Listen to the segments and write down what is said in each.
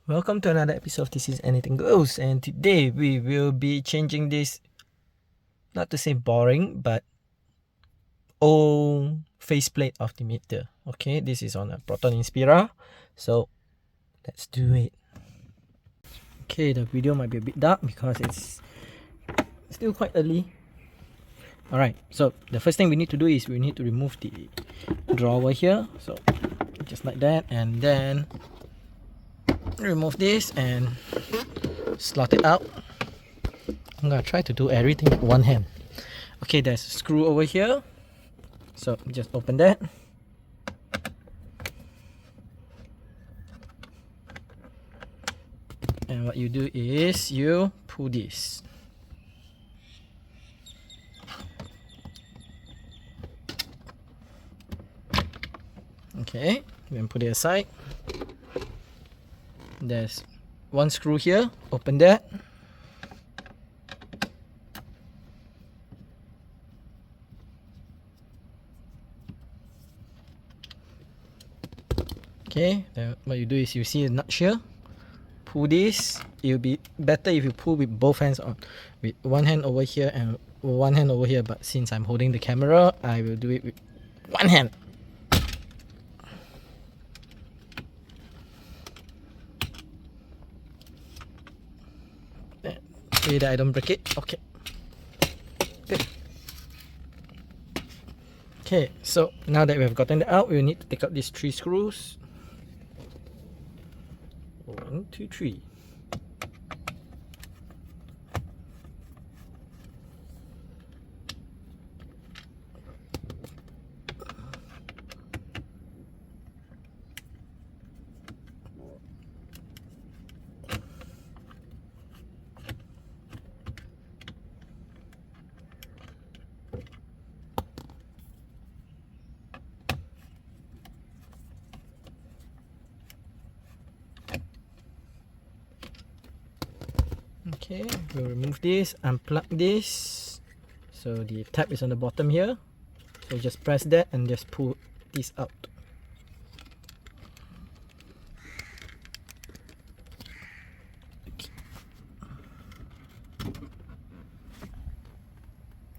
Welcome to another episode of This Is Anything Goes, and today we will be changing this, not to say boring, but old faceplate of the meter. Okay, this is on a Proton Inspira, so let's do it. Okay, the video might be a bit dark because it's still quite early. Alright, so the first thing we need to do is we need to remove the drawer here, so just like that, and then remove this and slot it out. I'm gonna try to do everything with one hand. Okay, there's a screw over here, so just open that. And what you do is you pull this. Okay, then put it aside. There's one screw here, open that. Okay, then what you do is you see a nut here, pull this. It'll be better if you pull with both hands on, with one hand over here and one hand over here, but since I'm holding the camera, I will do it with one hand. Pray that I don't break it. Okay. Good. Okay, so now that we have gotten it out, we will need to take out these 3 screws. 1, 2, 3. Okay, we'll remove this, unplug this. So the tab is on the bottom here. So just press that and just pull this out.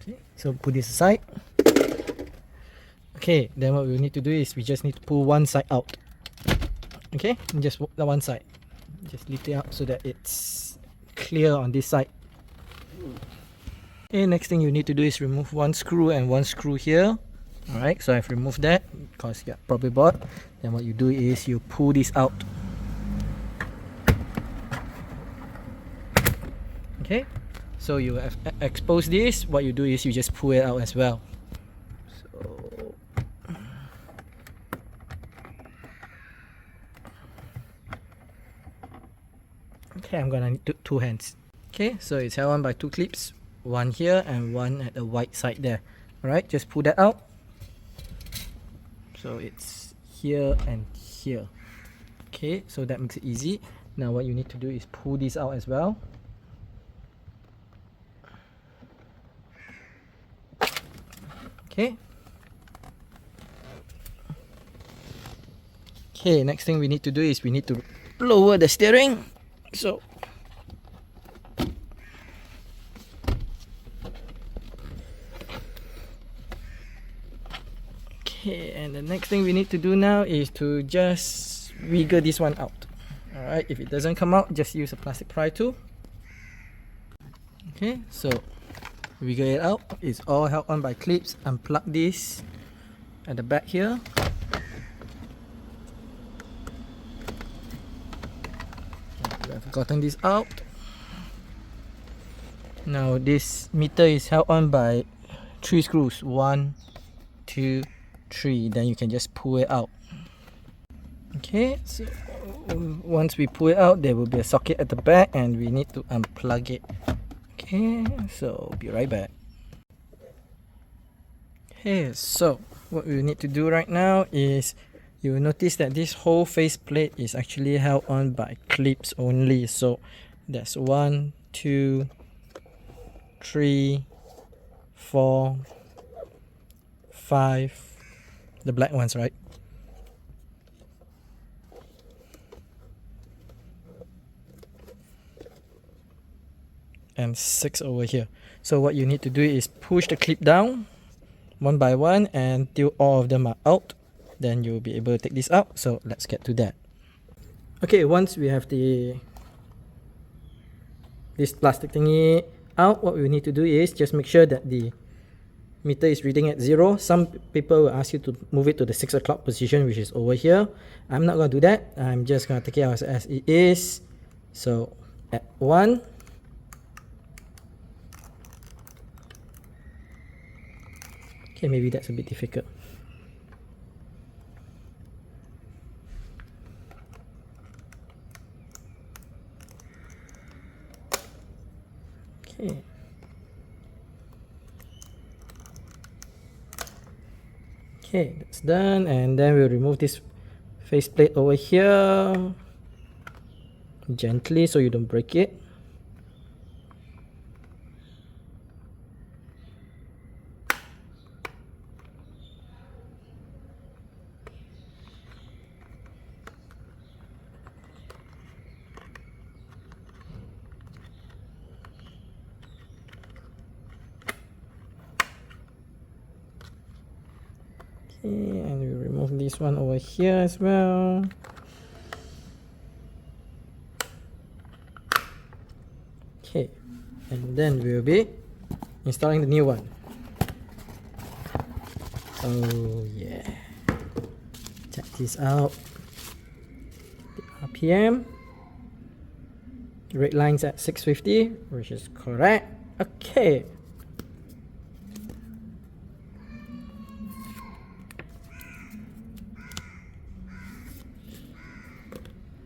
Okay, so put this aside. Okay, then what we need to do is we just need to pull one side out. Okay, just the one side. Just lift it up so that it's clear on this side. Okay, next thing you need to do is remove one screw and one screw here. Alright, so I've removed that because you got probably bored. Then what you do is you pull this out. Okay, so you have exposed this. What you do is you just pull it out as well. So okay, I'm gonna need two hands. Okay, so it's held on by 2 clips, one here and one at the white side there. Alright, just pull that out. So it's here and here. Okay, so that makes it easy. Now what you need to do is pull this out as well. Okay. Okay, next thing we need to do is we need to lower the steering. So okay, and the next thing we need to do now is to just wiggle this one out. Alright, if it doesn't come out, just use a plastic pry tool. Okay, so wiggle it out. It's all held on by clips. Unplug this at the back here. We have gotten this out. Now this meter is held on by 3 screws. 1, 2, 3. Then you can just pull it out. Okay, so once we pull it out, there will be a socket at the back and we need to unplug it. Okay, so be right back. Okay, so what we need to do right now is you will notice that this whole faceplate is actually held on by clips only. So that's 1, 2, 3, 4, 5, the black ones, right? and 6 over here. So what you need to do is push the clip down one by one until all of them are out. Then you'll be able to take this out. So let's get to that. Okay, once we have this plastic thingy out, what we need to do is just make sure that the meter is reading at 0. Some people will ask you to move it to the 6 o'clock position, which is over here. I'm not going to do that. I'm just going to take it as it is. So at 1. Okay, maybe that's a bit difficult. Okay. Okay, that's done, and then we'll remove this faceplate over here gently so you don't break it. Okay, and we remove this one over here as well. Okay, and then we'll be installing the new one. Oh yeah, check this out. The RPM, red lines at 650, which is correct. Okay.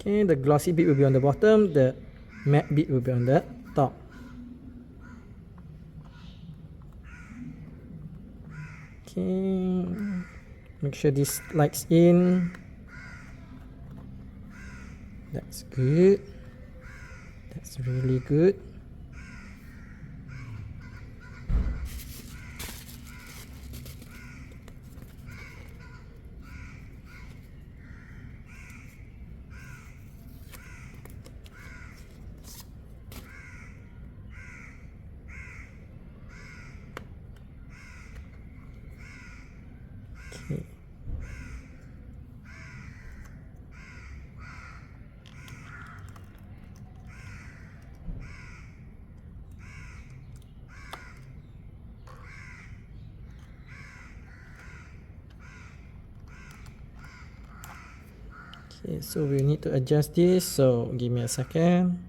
Okay, the glossy bit will be on the bottom, the matte bit will be on the top. Okay, make sure this slides in. That's good. That's really good. Okay. Okay, so we need to adjust this, so give me a second.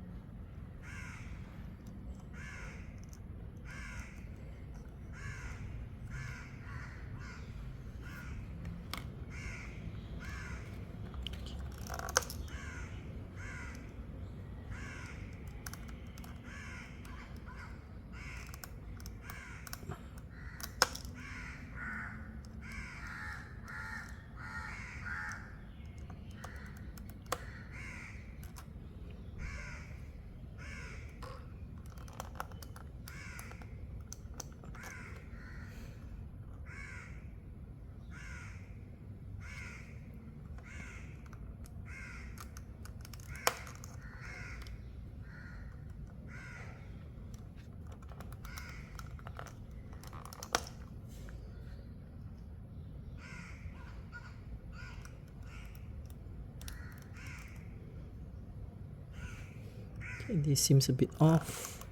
Okay, this seems a bit off.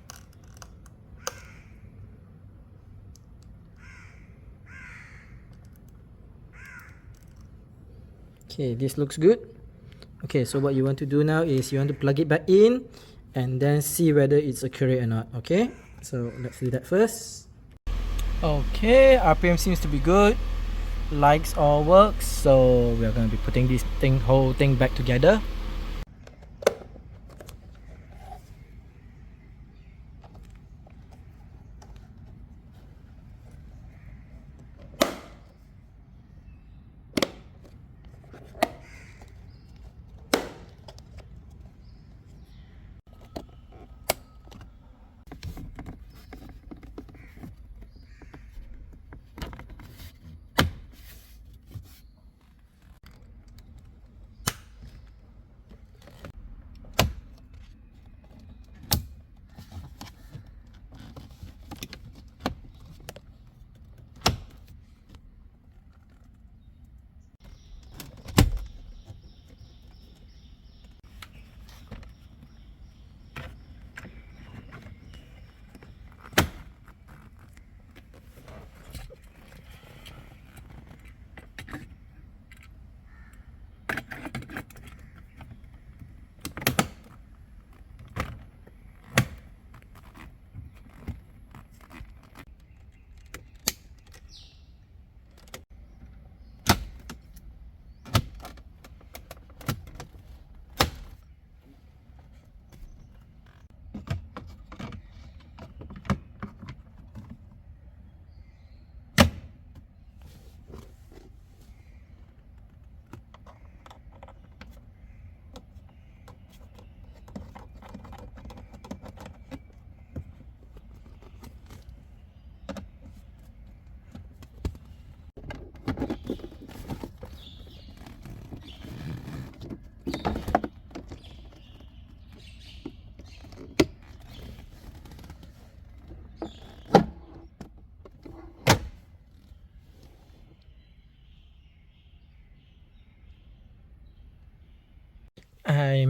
Okay, this looks good. Okay, so what you want to do now is you want to plug it back in and then see whether it's accurate or not. Okay, so let's do that first. Okay, RPM seems to be good. Lights all works, so we're going to be putting this whole thing back together.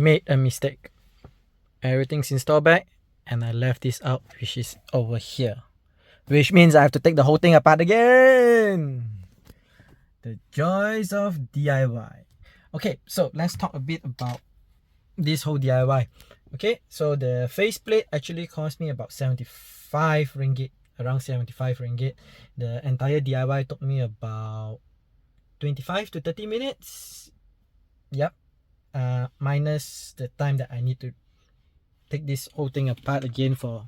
made a mistake. Everything's installed back and I left this out, which is over here. Which means I have to take the whole thing apart again. The joys of DIY. Okay, so let's talk a bit about this whole DIY. Okay, so the faceplate actually cost me about 75 ringgit, around 75 ringgit. The entire DIY took me about 25 to 30 minutes. Yep, minus the time that I need to take this whole thing apart again for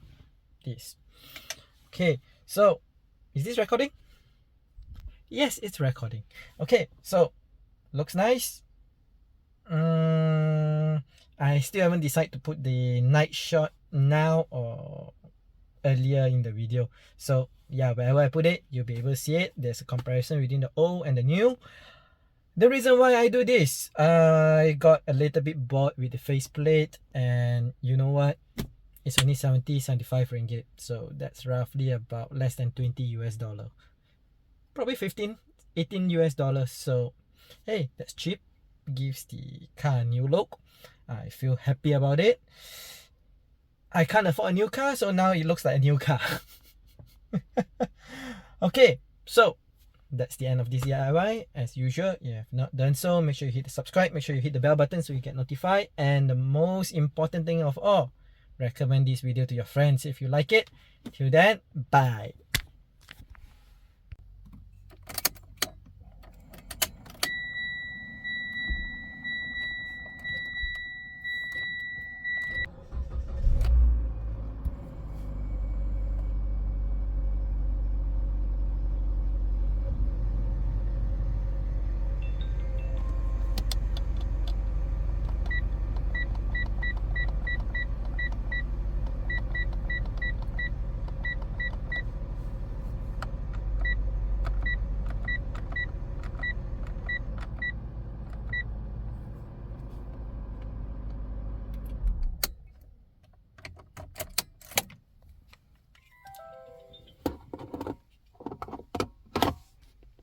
this. Okay, so is this recording? Yes, it's recording. Okay, so looks nice. I still haven't decided to put the night shot now or earlier in the video. So yeah, wherever I put it, you'll be able to see it. There's a comparison between the old and the new. The reason why I do this, I got a little bit bored with the faceplate, and you know what? It's only 75 ringgit. So that's roughly about less than 20 US dollar. Probably 15, 18 US dollars. So hey, that's cheap. Gives the car a new look. I feel happy about it. I can't afford a new car, so now it looks like a new car. Okay, so that's the end of this DIY. As usual, if you have not done so, make sure you hit the subscribe, make sure you hit the bell button so you get notified, and the most important thing of all, recommend this video to your friends if you like it. Till then, bye.